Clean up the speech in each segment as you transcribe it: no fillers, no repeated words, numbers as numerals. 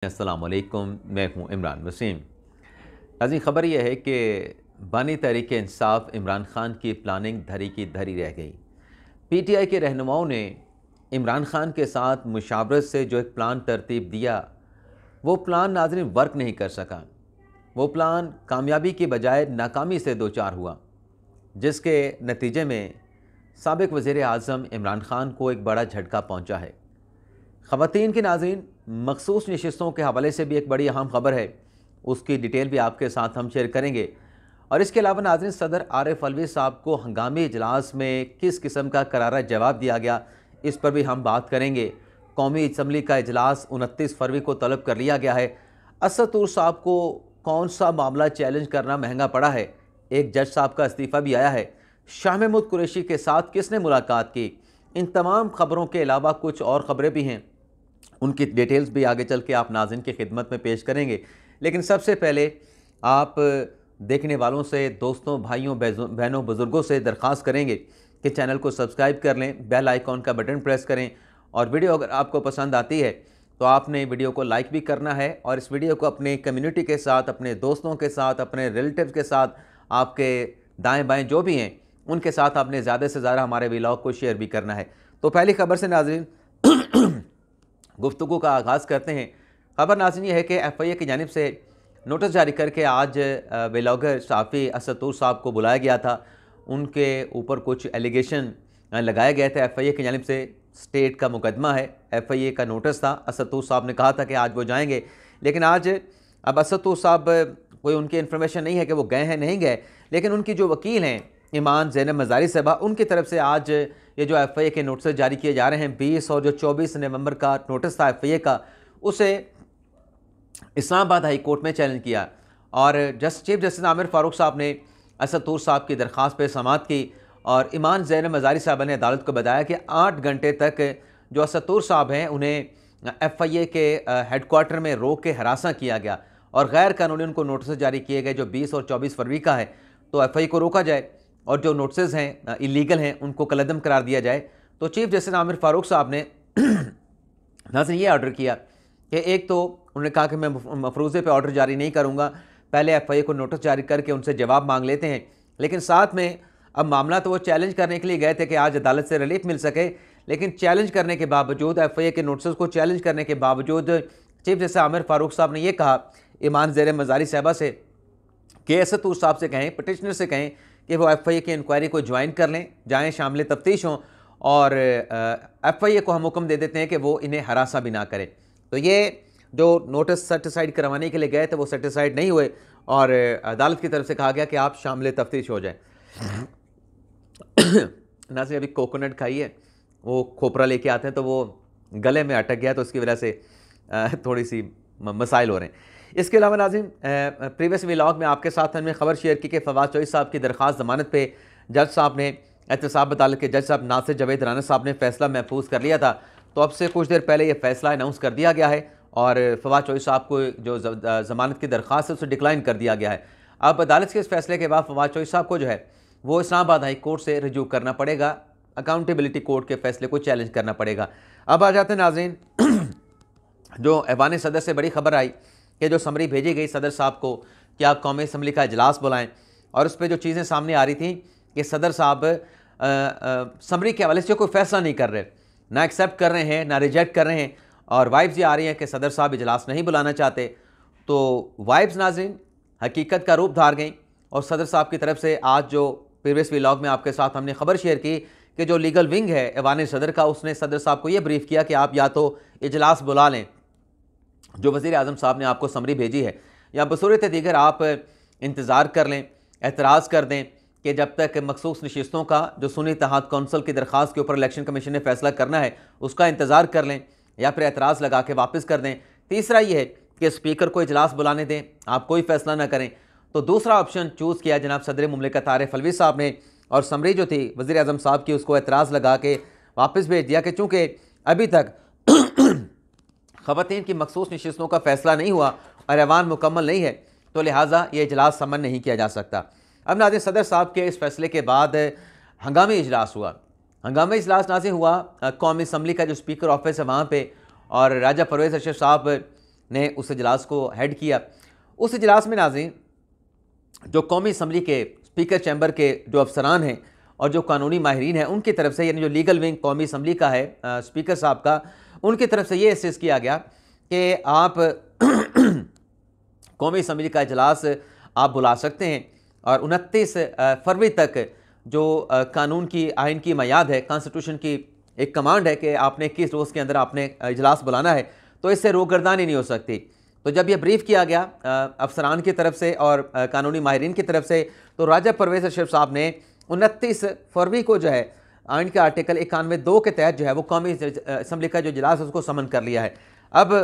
अस्सलाम वालेकुम, मैं हूं इमरान वसीम। नाज़रीन, ख़बर यह है कि बानी तहरीक इंसाफ इमरान खान की प्लानिंग धरी की धरी रह गई। पीटीआई के रहनुमाओं ने इमरान खान के साथ मुशावरत से जो एक प्लान तरतीब दिया, वो प्लान नाज़रीन वर्क नहीं कर सका। वो प्लान कामयाबी की बजाय नाकामी से दो चार हुआ, जिसके नतीजे में साबिक़ वज़ीर आज़म इमरान खान को एक बड़ा झटका पहुँचा है। ख़वातीन की नाज़रीन, मखसूस नशिस्तों के हवाले से भी एक बड़ी अहम ख़बर है, उसकी डिटेल भी आपके साथ हम शेयर करेंगे। और इसके अलावा नाज़रीन, सदर आरिफ अलवी साहब को हंगामी इजलास में किस किस्म का करारा जवाब दिया गया, इस पर भी हम बात करेंगे। कौमी असम्बली का इजलास 29 फरवरी को तलब कर लिया गया है। असद तूर साहब को कौन सा मामला चैलेंज करना महंगा पड़ा है? एक जज साहब का इस्तीफ़ा भी आया है। शाह महमूद कुरैशी के साथ किसने मुलाकात की? इन तमाम ख़बरों के अलावा कुछ और ख़बरें भी हैं, उनकी डिटेल्स भी आगे चल के आप नाज़रीन की खिदमत में पेश करेंगे। लेकिन सबसे पहले आप देखने वालों से, दोस्तों, भाइयों, बहनों, बुज़ुर्गों से दरख्वास्त करेंगे कि चैनल को सब्सक्राइब कर लें, बेल आइकॉन का बटन प्रेस करें, और वीडियो अगर आपको पसंद आती है तो आपने वीडियो को लाइक भी करना है, और इस वीडियो को अपने कम्युनिटी के साथ, अपने दोस्तों के साथ, अपने रिलेटिव्स के साथ, आपके दाएँ बाएँ जो भी हैं उनके साथ आपने ज़्यादा से ज़्यादा हमारे व्लॉग को शेयर भी करना है। तो पहली खबर से नाज़रीन गुफ्तगू का आगाज़ करते हैं। ख़बर नाज़रीन ये है कि FIA की जानिब से नोटिस जारी करके आज व्लॉगर सहाफ़ी असद तूर साहब को बुलाया गया था। उनके ऊपर कुछ एलिगेशन लगाए गए थे। FIA की जानिब से स्टेट का मुकदमा है, FIA का नोटिस था। असद तूर साहब ने कहा था कि आज वो जाएंगे, लेकिन आज अब असद तूर साहब, कोई उनकी इन्फॉर्मेशन नहीं है कि वो गए हैं नहीं गए, लेकिन उनकी जो वकील हैं ईमान ज़ैनब मज़ारी साहबा, उनकी तरफ से आज ये जो FIA के नोटिस जारी किए जा रहे हैं, 20 और जो 24 नवंबर का नोटिस था FIA का, उसे इस्लामाबाद हाई कोर्ट में चैलेंज किया। और चीफ जस्टिस आमिर फ़ारूक साहब ने असद तूर साहब की दरख्वास्त पर समाअत की, और ईमान ज़ैनब मज़ारी साहबा ने अदालत को बताया कि 8 घंटे तक जो असद तूर साहब हैं उन्हें FIA के हेडक्वार्टर में रोक के हरासा किया गया, और गैर कानूनी उनको नोटिस जारी किए गए जो 20 और 24 फरवरी का है। तो FIA को रोका जाए, और जो नोटिस हैं इलीगल हैं उनको कलअदम करार दिया जाए। तो चीफ जस्टिस आमिर फ़ारूक साहब ने नाज़रीन ये ऑर्डर किया कि एक तो उन्होंने कहा कि मैं मफरूज़े पे ऑर्डर जारी नहीं करूँगा, पहले FIA को नोटिस जारी करके उनसे जवाब मांग लेते हैं। लेकिन साथ में अब मामला तो वो चैलेंज करने के लिए गए थे कि आज अदालत से रिलीफ मिल सके, लेकिन चैलेंज करने के बावजूद, FIA के नोटिस को चैलेंज करने के बावजूद चीफ जस्टिस आमिर फ़ारूक साहब ने यह कहा ईमान ज़ैनब मज़ारी साहबा से कि असद तूर साहब से कहें, पटिशनर से कहें कि वो FIA की इंक्वायरी को ज्वाइन कर लें, जाएँ, शामिल तफ्तीश हों, और FIA को हम हुक्म दे देते हैं कि वो इन्हें हरासा भी ना करें। तो ये जो नोटिस सेटिसाइड करवाने के लिए गए थे वो सेटिसाइड नहीं हुए, और अदालत की तरफ से कहा गया कि आप शामिल तफ्तीश हो जाएँ। नाज़रीन, अभी कोकोनट खाई है, वो खोपरा लेके आते हैं तो वो गले में अटक गया, तो उसकी वजह से थोड़ी सी मसाइल हो रहे हैं। इसके अलावा नाज़रीन, प्रीवियस व्लॉग में आपके साथ हमने खबर शेयर की कि फवाद चौधरी साहब की दरख्वास्त ज़मानत पे जज साहब ने, एहतसाब अदालत के जज साहब नासिर जावेद राना साहब ने फ़ैसला महफूज कर लिया था। तो अब से कुछ देर पहले ये फ़ैसला अनाउंस कर दिया गया है, और फवाद चौधरी साहब को जो ज़मानत की दरख्वास्त है उसे डिक्लाइन कर दिया गया है। अब अदालत के इस फैसले के बाद फवाद चौधरी साहब को जो है वो इस्लामाबाद हाई कोर्ट से रिज्यू करना पड़ेगा, अकाउंटेबिलिटी कोर्ट के फैसले को चैलेंज करना पड़ेगा। अब आ जाते हैं नाज़रीन, जो ऐवान सदर से बड़ी खबर आई कि जो समरी भेजी गई सदर साहब को कि आप कौमी असम्बली का इजलास बुलाएं, और उस पर जो चीज़ें सामने आ रही थी कि सदर साहब समरी के हवाले से कोई फैसला नहीं कर रहे, ना एक्सेप्ट कर रहे हैं, ना रिजेक्ट कर रहे हैं, और वाइब्स ये आ रही हैं कि सदर साहब इजलास नहीं बुलाना चाहते। तो वाइब्स नाज़रीन हकीकत का रूप धार गई, और सदर साहब की तरफ से आज जो प्रीवियस व्लॉग में आपके साथ हमने खबर शेयर की कि जो लीगल विंग है ऐवान सदर का, उसने सदर साहब को ये ब्रीफ किया कि आप या तो इजलास बुला लें, जो वज़ीर आज़म साहब ने आपको समरी भेजी है, या बसूरत दीगर आप इंतज़ार कर लें, एतराज़ कर दें कि जब तक मखसूस नशिस्तों का जो सुन्नी इत्तेहाद कौंसिल की दरख्वास्त के ऊपर इलेक्शन कमीशन ने फैसला करना है उसका इंतज़ार कर लें, या फिर एतराज़ लगा के वापस कर दें। तीसरा ये है कि स्पीकर को इजलास बुलाने दें, आप कोई फ़ैसला ना करें। तो दूसरा ऑप्शन चूज़ किया जनाब सदर मुमलिकत आरिफ अलवी साहब ने, और समरी जो थी वज़ीर आज़म साहब की उसको एतराज़ लगा के वापस भेज दिया कि चूँकि अभी तक ख़वातीन की मखसूस नशिस्तों का फ़ैसला नहीं हुआ और ऐवान मुकम्मल नहीं है, तो लिहाजा ये इजलास समन नहीं किया जा सकता। अब नाज़रीन, सदर साहब के इस फैसले के बाद हंगामी इजलास हुआ। हंगामी इजलास नाज़रीन हुआ कौमी असम्बली का जो स्पीकर ऑफिस है वहाँ पे, और राजा परवेज़ अशरफ साहब ने उस इजलास को हेड किया। उस इजलास में नाज़रीन जो कौमी असम्बली के स्पीकर चैम्बर के जो अफसरान हैं और जो कानूनी माहिरीन हैं उनकी तरफ से, यानी जो लीगल विंग कौमी असम्बली का है स्पीकर साहब का, उनकी तरफ से ये असेस किया गया कि आप कौमी असम्बली का इजलास आप बुला सकते हैं और 29 फरवरी तक जो कानून की, आइन की मयाद है, कॉन्स्टिट्यूशन की एक कमांड है कि आपने 21 रोज़ के अंदर आपने इजलास बुलाना है, तो इससे रोकगर्दानी नहीं हो सकती। तो जब यह ब्रीफ किया गया अफसरान की तरफ से और कानूनी माहिरीन की तरफ से, तो राजा परवेज़ अशरफ साहब ने 29 फरवरी को जो है आइन के आर्टिकल 91(2) के तहत जो है वो कौमी असम्बली का जो इजलास है उसको समन कर लिया है। अब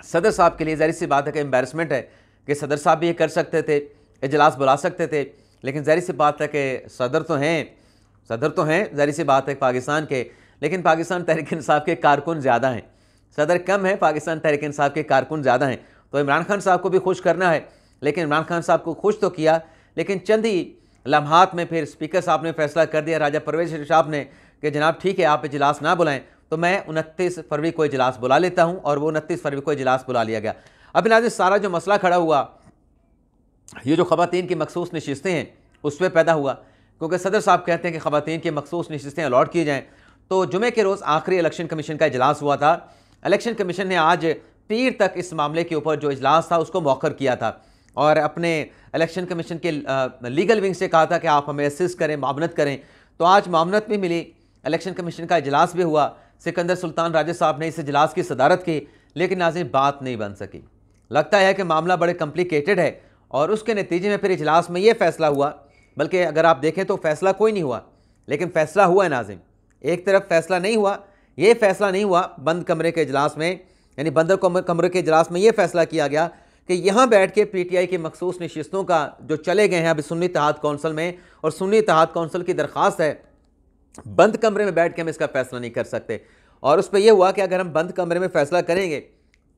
सदर साहब के लिए ज़ाहिर सी बात है कि एम्बैरसमेंट है कि सदर साहब भी ये कर सकते थे, इजलास बुला सकते थे, लेकिन ज़ाहिर सी बात है कि सदर तो हैं ज़ाहिर सी बात है पाकिस्तान के, लेकिन पाकिस्तान तहरीक इंसाफ के कारकुन ज़्यादा हैं। सदर कम है, पाकिस्तान तहरीक इंसाफ के कारकुन ज़्यादा हैं। तो इमरान खान साहब को भी खुश करना है, लेकिन इमरान खान साहब को खुश तो किया, लेकिन चंद ही लम्हात में फिर स्पीकर साहब ने फैसला कर दिया, राजा परवेज़ अशरफ साहब ने, कि जनाब ठीक है आप इजलास ना बुलाएं, तो मैं 29 फरवरी को इजलास बुला लेता हूं, और वो 29 फरवरी को इजलास बुला लिया गया। अब नाज़रीन सारा जो मसला खड़ा हुआ, ये जो ख़वातीन की मखसूस नशिस्तें हैं उस पर पैदा हुआ, क्योंकि सदर साहब कहते हैं कि ख़वातीन की मखसूस नशिस्तें अलॉट की जाएँ। तो जुमे के रोज़ आखिरी इलेक्शन कमीशन का इजलास हुआ था। इलेक्शन कमीशन ने आज पीर तक इस मामले के ऊपर जो इजलास था उसको मौखर किया था, और अपने इलेक्शन कमीशन के लीगल विंग से कहा था कि आप हमें असिस्ट करें, मामनत करें। तो आज मामनत भी मिली, इलेक्शन कमीशन का इजलास भी हुआ, सिकंदर सुल्तान राजा साहब ने इस इजलास की सदारत की, लेकिन नाज़रीन बात नहीं बन सकी। लगता है कि मामला बड़े कम्प्लिकेटेड है, और उसके नतीजे में फिर इजलास में ये फैसला हुआ, बल्कि अगर आप देखें तो फैसला कोई नहीं हुआ, लेकिन फैसला हुआ है नाज़रीन। एक तरफ फैसला नहीं हुआ, ये फैसला नहीं हुआ बंद कमरे के इजलास में, यानी बंद कमरे के इजलास में ये फैसला किया गया कि यहाँ बैठ के PTI की मखसूस नशिस्तों का जो चले गए हैं अभी सुन्नी इत्तेहाद कौंसिल में, और सुन्नी इत्तेहाद कौंसिल की दरख्वास्त है, बंद कमरे में बैठ के हम इसका फैसला नहीं कर सकते। और उस पर यह हुआ कि अगर हम बंद कमरे में फैसला करेंगे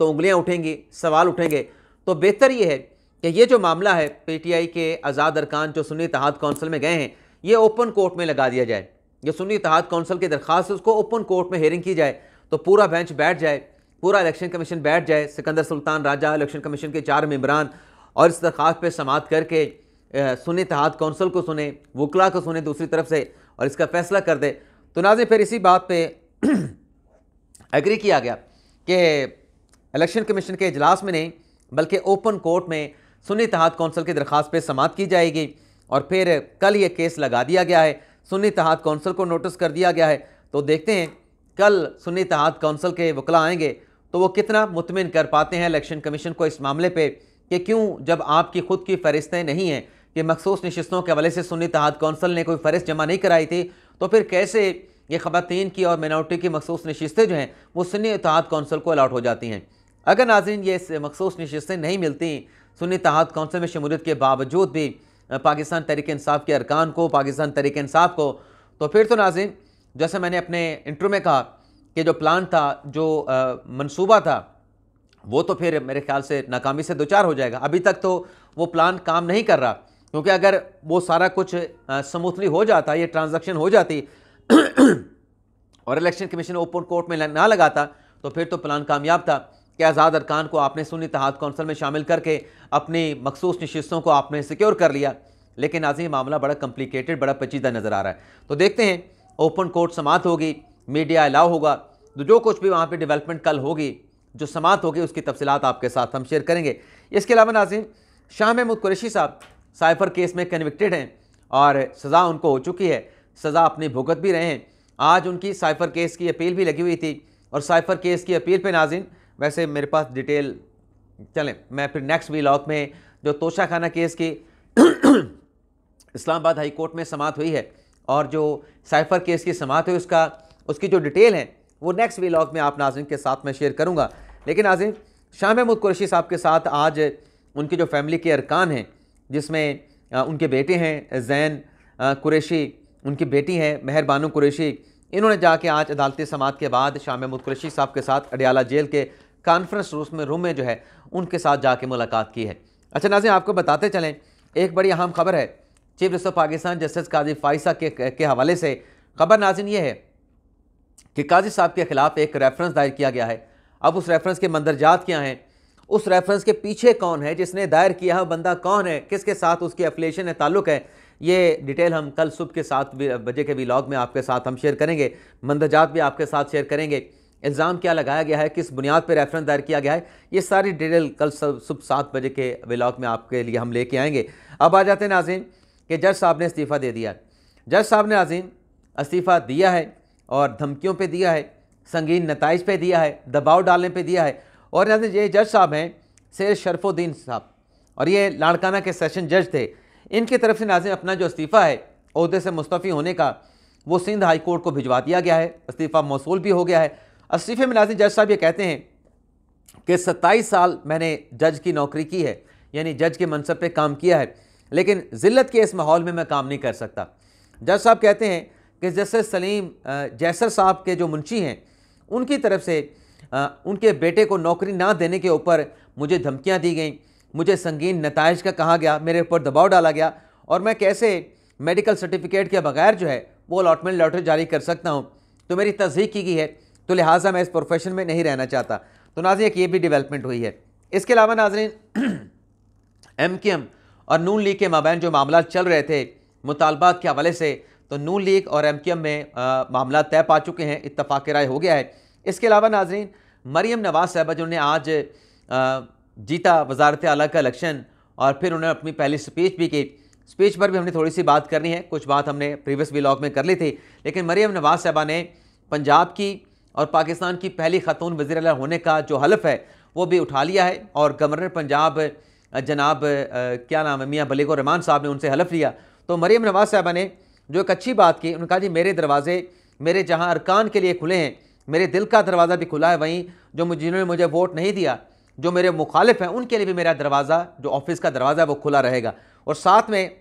तो उंगलियां उठेंगी, सवाल उठेंगे। तो बेहतर ये है कि ये जो मामला है PTI के आज़ाद अरकान जो सुन्नी इत्तेहाद कौंसिल में गए हैं, ये ओपन कोर्ट में लगा दिया जाए। जो सुन्नी इत्तेहाद कौंसिल की दरख्वास्त है उसको ओपन कोर्ट में हेयरिंग की जाए, तो पूरा बेंच बैठ जाए, पूरा इलेक्शन कमीशन बैठ जाए, सिकंदर सुल्तान राजा, इलेक्शन कमीशन के 4 मेंबरान, और इस दरख्वास्त पर समाअत करके सुन्नी इत्तेहाद कौंसिल को सुने, वकला को सुने दूसरी तरफ से, और इसका फैसला कर दे। तो नाज़रीन फिर इसी बात पे एग्री किया गया कि इलेक्शन कमीशन के इजलास में नहीं बल्कि ओपन कोर्ट में सुन्नी इत्तेहाद कौंसिल की दरख्वास्त पे समाअत की जाएगी। और फिर कल ये केस लगा दिया गया है, सुन्नी इत्तेहाद कौंसिल को नोटिस कर दिया गया है। तो देखते हैं कल सुन्नी इत्तेहाद कौंसिल के वकला आएंगे तो वो कितना मुतमिन कर पाते हैं इलेक्शन कमीशन को इस मामले पर, कि क्यों जब आपकी खुद की फहरिस्तें नहीं हैं कि मखसूस नशिस्तों के हवाले से सुन्नी इत्तेहाद कौंसिल ने कोई फहरिस्त जमा नहीं कराई थी, तो फिर कैसे ये ख़वातीन की और मिनॉरिटी की मखसूस नशिस्तें जो हैं वो सुन्नी इत्तेहाद कौंसिल को अलॉट हो जाती हैं। अगर नाज़रीन ये मखसूस नशिस्तें नहीं मिलती सुन्नी इत्तेहाद कौंसिल में शमूलियत के बावजूद भी पाकिस्तान तहरीक इंसाफ के अरकान को, पाकिस्तान तहरीक इंसाफ को, तो फिर तो नाज़रीन जैसे मैंने अपने इंट्रो में कहा कि जो प्लान था, जो मंसूबा था, वो तो फिर मेरे ख्याल से नाकामी से दो चार हो जाएगा। अभी तक तो वो प्लान काम नहीं कर रहा, क्योंकि अगर वो सारा कुछ स्मूथली हो जाता, ये ट्रांजैक्शन हो जाती और इलेक्शन कमीशन ओपन कोर्ट में ना लगाता, तो फिर तो प्लान कामयाब था कि आज़ाद अरकान को आपने सुन्नी इत्तेहाद कौंसिल में शामिल करके अपनी मखसूस नशिस्तों को आपने सिक्योर कर लिया। लेकिन आज ये मामला बड़ा कम्प्लिकेटेड, बड़ा पेचीदा नज़र आ रहा है। तो देखते हैं, ओपन कोर्ट समाअत होगी, मीडिया अलाउ होगा, तो जो कुछ भी वहाँ पर डेवलपमेंट कल होगी, जो समाअत होगी, उसकी तफसीलात आपके साथ हम शेयर करेंगे। इसके अलावा नाज़रीन शाह महमूद कुरैशी साहब साइफर केस में कन्विक्टेड हैं और सज़ा उनको हो चुकी है, सज़ा अपनी भुगत भी रहे हैं। आज उनकी साइफर केस की अपील भी लगी हुई थी, और साइफर केस की अपील पे नाज़रीन वैसे मेरे पास डिटेल, चलें मैं फिर नेक्स्ट व्लॉग में जो तोशा खाना केस की इस्लामाबाद हाई कोर्ट में समाअत हुई है और जो साइफर केस की समाअत हुई उसकी जो डिटेल है वो नेक्स्ट व्लॉग में आप नाज़रीन के साथ मैं शेयर करूँगा। लेकिन नाज़रीन शाह महमूद कुरैशी साहब के साथ आज उनकी जो फैमिली के अरकान हैं, जिसमें उनके बेटे हैं ज़ैन कुरैशी, उनकी बेटी हैं मेहर बानो कुरैशी, इन्होंने जाके आज अदालती समाअत के बाद शाह महमूद कुरैशी साहब के साथ अडियाला जेल के कॉन्फ्रेंस रूम में जो है उनके साथ जाके मुलाकात की है। अच्छा नाज़रीन, आपको बताते चलें, एक बड़ी अहम खबर है chief justice of Pakistan justice Qazi Faez Isa के हवाले से। खबर नाज़रीन ये है कि काजी साहब के ख़िलाफ़ एक रेफरेंस दायर किया गया है अब उस रेफरेंस के मंदरजात क्या हैं, उस रेफरेंस के पीछे कौन है, जिसने दायर किया है बंदा कौन है, किसके साथ उसकी एफिलिएशन है, ताल्लुक़ है, ये डिटेल हम कल सुबह के 7 बजे के व्लॉग में आपके साथ हम शेयर करेंगे। मंदरजात भी आपके साथ शेयर करेंगे, इल्ज़ाम क्या लगाया गया है, किस बुनियाद पर रेफरेंस दायर किया गया है, ये सारी डिटेल कल सुबह 7 बजे के व्लॉग में आपके लिए हम लेके आएंगे। अब आ जाते हैं नाज़रीन कि जज साहब ने इस्तीफ़ा दे दिया। जज साहब ने नाज़रीन इस्तीफ़ा दिया है और धमकियों पे दिया है, संगीन नताइज पे दिया है, दबाव डालने पे दिया है। और नाज़रीन ये जज साहब हैं सैयद शरफुद्दीन साहब, और ये लाड़काना के सेशन जज थे। इनकी तरफ से नाज़रीन अपना जो इस्तीफ़ा है ओहदे से मुस्तफ़ी होने का, वो सिंध हाई कोर्ट को भिजवा दिया गया है। इस्तीफ़ा मौसूल भी हो गया है। इस्तीफ़े में नाज़रीन जज साहब ये कहते हैं कि 27 साल मैंने जज की नौकरी की है, यानी जज के मनसब पे काम किया है, लेकिन ज़िल्लत के इस माहौल में मैं काम नहीं कर सकता। जज साहब कहते हैं कि जस्टिस सलीम जैसर साहब के जो मुंशी हैं, उनकी तरफ से उनके बेटे को नौकरी ना देने के ऊपर मुझे धमकियां दी गई, मुझे संगीन नताइज का कहा गया, मेरे ऊपर दबाव डाला गया, और मैं कैसे मेडिकल सर्टिफिकेट के बगैर जो है वो अलॉटमेंट लॉटरी जारी कर सकता हूँ। तो मेरी तस्दीक की गई है, तो लिहाजा मैं इस प्रोफेशन में नहीं रहना चाहता। तो नाज़रीन एक ये भी डेवलपमेंट हुई है। इसके अलावा नाज़रीन MKM और नून लीग के माबैन जो मामला चल रहे थे मुतालबात के हवाले से, तो नून लीग और MKM में मामला तय पा चुके हैं, इत्तफाक राय हो गया है। इसके अलावा नाज़रीन मरियम नवाज़ साहबा जिन्होंने आज जीता वज़ारत आला का इलेक्शन, और फिर उन्होंने अपनी पहली स्पीच भी की। स्पीच पर भी हमने थोड़ी सी बात करनी है, कुछ बात हमने प्रीवियस व्लॉग में कर ली थी, लेकिन मरियम नवाज़ साहबा ने पंजाब की और पाकिस्तान की पहली खातून वज़ीर आला होने का जो हलफ है वो भी उठा लिया है, और गवर्नर पंजाब जनाब क्या नाम है मियाँ बलीगुर रहमान साहब ने उनसे हलफ लिया। तो मरियम नवाज़ साहबा ने जो एक अच्छी बात की, उन्होंने कहा जी मेरे दरवाजे मेरे जहाँ अरकान के लिए खुले हैं, मेरे दिल का दरवाज़ा भी खुला है, वहीं जो जिन्होंने मुझे वोट नहीं दिया, जो मेरे मुखालिफ हैं, उनके लिए भी मेरा दरवाज़ा जो ऑफिस का दरवाज़ा है वो खुला रहेगा। और साथ में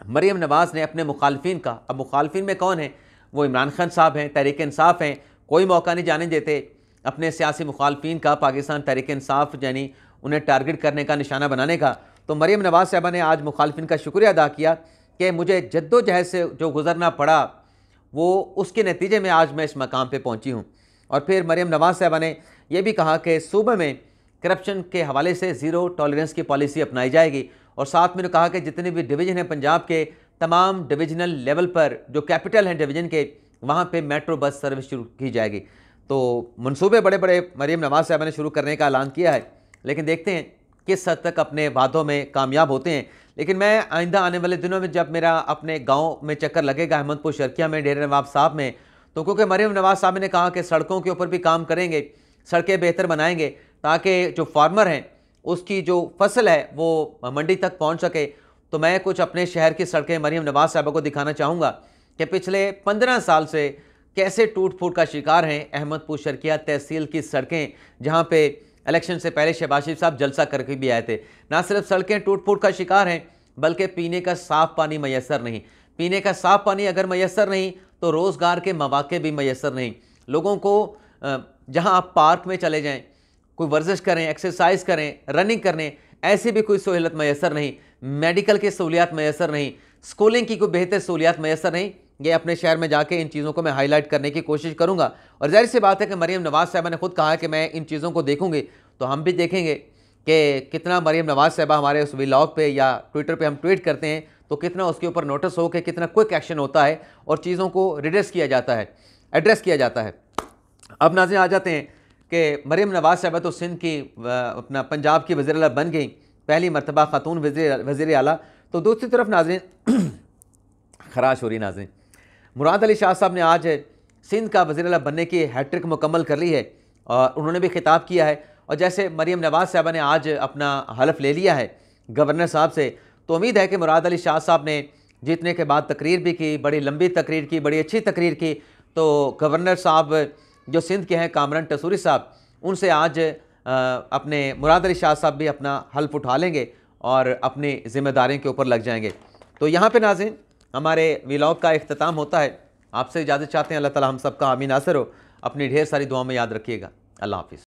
मरियम नवाज़ ने अपने मुखालफिन का, अब मुखालफिन में कौन है, वो इमरान खान साहब हैं, तहरीक इंसाफ हैं, कोई मौका नहीं जाने देते अपने सियासी मुखालफिन का, पाकिस्तान तहरीक इंसाफ यानी उन्हें टारगेट करने का, निशाना बनाने का। तो मरियम नवाज़ साहबा ने आज मुखालफिन का शुक्रिया अदा किया कि मुझे जद्दोजहद से जो गुजरना पड़ा वो उसके नतीजे में आज मैं इस मकाम पे पहुंची हूं। और फिर मरियम नवाज़ साहबा ने यह भी कहा कि सूबे में करप्शन के हवाले से ज़ीरो टॉलरेंस की पॉलिसी अपनाई जाएगी, और साथ में कहा कि जितने भी डिवीज़न हैं पंजाब के, तमाम डिविजनल लेवल पर जो कैपिटल हैं डिवीज़न के, वहाँ पे मेट्रो बस सर्विस शुरू की जाएगी। तो मनसूबे बड़े बड़े मरियम नवाज़ साहबा ने शुरू करने का ऐलान किया है, लेकिन देखते हैं किस हद तक अपने वादों में कामयाब होते हैं। लेकिन मैं आइंदा आने वाले दिनों में जब मेरा अपने गांव में चक्कर लगेगा, अहमदपुर शर्किया में, डेरा नवाब साहब में, तो क्योंकि मरियम नवाज़ साहब ने कहा कि सड़कों के ऊपर भी काम करेंगे, सड़कें बेहतर बनाएंगे ताकि जो फार्मर हैं उसकी जो फसल है वो मंडी तक पहुंच सके। तो मैं कुछ अपने शहर की सड़कें मरियम नवाज़ साहबा को दिखाना चाहूँगा कि पिछले 15 साल से कैसे टूट फूट का शिकार हैं अहमदपुर शर्किया तहसील की सड़कें, जहाँ पे इलेक्शन से पहले शहबाज शरीफ साहब जलसा करके भी आए थे। ना सिर्फ सड़कें टूट फूट का शिकार हैं, बल्कि पीने का साफ़ पानी मैसर नहीं। पीने का साफ़ पानी अगर मैसर नहीं तो रोज़गार के मौके भी मैसर नहीं। लोगों को जहां आप पार्क में चले जाएं, कोई वर्जिश करें, एक्सरसाइज करें, रनिंग करें, ऐसी भी कोई सहूलत मैसर नहीं। मेडिकल की सहूलियात मैसर नहीं, स्कूलिंग की कोई बेहतर सहूलियात मैसर नहीं। ये अपने शहर में जाके इन चीज़ों को मैं हाईलाइट करने की कोशिश करूंगा। और जाहिर सी बात है कि मरियम नवाज़ साहबा ने खुद कहा है कि मैं इन चीज़ों को देखूंगी, तो हम भी देखेंगे कि कितना मरियम नवाज़ साहबा हमारे उस व्लॉग पे या ट्विटर पे हम ट्वीट करते हैं तो कितना उसके ऊपर नोटिस हो के कितना क्विक एक्शन होता है और चीज़ों को रिड्रेस किया जाता है, एड्रेस किया जाता है। अब नाज़रीन आ जाते हैं कि मरियम नवाज़ साहबा तो सिंध की अपना पंजाब की वज़ीर आला बन गई, पहली मरतबा खातून वज़ीर आला। तो दूसरी तरफ नाज़रीन खराश हो रही नाज़रीन, मुराद अली शाह साहब ने आज सिंध का वज़ीर आला बनने की हैट्रिक मुकम्मल कर ली है और उन्होंने भी खिताब किया है। और जैसे मरियम नवाज़ साहबा ने आज अपना हलफ ले लिया है गवर्नर साहब से, तो उम्मीद है कि मुराद अली शाह साहब ने जीतने के बाद तकरीर भी की, बड़ी लंबी तकरीर की, बड़ी अच्छी तकरीर की। तो गवर्नर साहब जो सिंध के हैं कामरान टसूरी साहब, उनसे आज अपने मुराद अली शाह साहब भी अपना हल्फ उठा लेंगे और अपनी जिम्मेदारियों के ऊपर लग जाएंगे। तो यहाँ पे नाज़रीन हमारे व्लॉग का इख्तिताम होता है। आपसे इजाज़त चाहते हैं। अल्लाह ताला हम सबका आमीन नासिर हो। अपनी ढेर सारी दुआ में याद रखिएगा। अल्लाह हाफिज़।